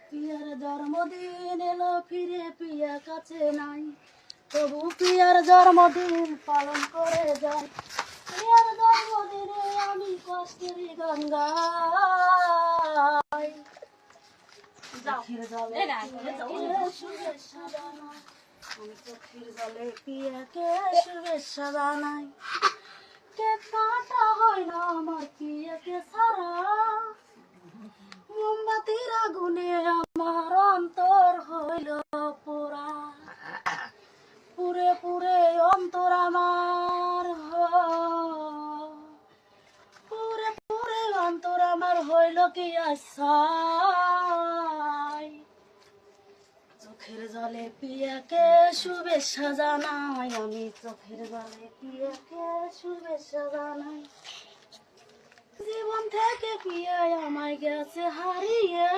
Peer জন্মদিন এলো ফিরে পিয়া কাছে নাই, তবু পিয়ার জন্মদিন পালন করে যাই। পিয়ার জন্মদিনে আমি কষ্টের গান গাই। চোখের জলে শুভেচ্ছা জানাই, আমি চোখের জলে পিয়াকে শুভেচ্ছা জানাই। কেক কাটা হয় না আমার পিয়াকে ছাড়া, মোমবাতির আগুনে আমার অন্তর হইল পোড়া। পুরে পুরে অন্তর আমার, পুরে পুরে অন্তর আমার হইল কি আশায়। চোখের জলে পিয়াকে শুভেচ্ছা জানাই, আমি চোখের জলে পিয়াকে শুভেচ্ছা জানাই। জীবন থেকে পিয়ায় আমায় গেছে হারিয়ে,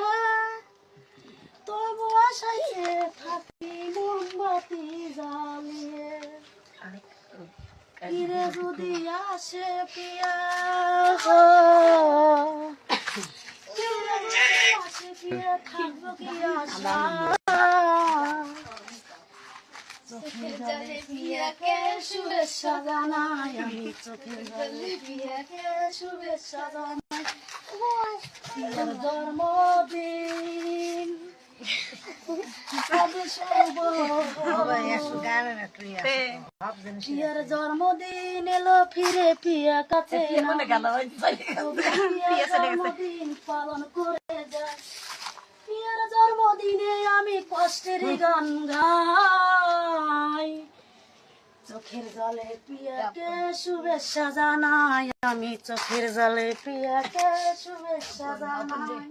তবু আশাইতে থাকি মোমবাতি জ্বালিয়ে। ফিরে যদি আসে পিয়া, ফিরে যদি আসে পিয়া, থাকবো কি আশা। চোখের জলে পিয়াকে শুভেচ্ছা জানাই, আমি চোখের জলে পিয়াকে শুভেচ্ছা জানাই। পিয়ার জন্মদিন পিয়ার জন্মদিন এলো ফিরে পিয়া কাছে জন্মদিন পালন করে যায়। পিয়ার জন্মদিনে আমি কষ্টের গান গাই। চোখের জলে পিয়াকে শুভেচ্ছা জানাই, আমি চোখের জলে পিয়াকে শুভেচ্ছা জানাই।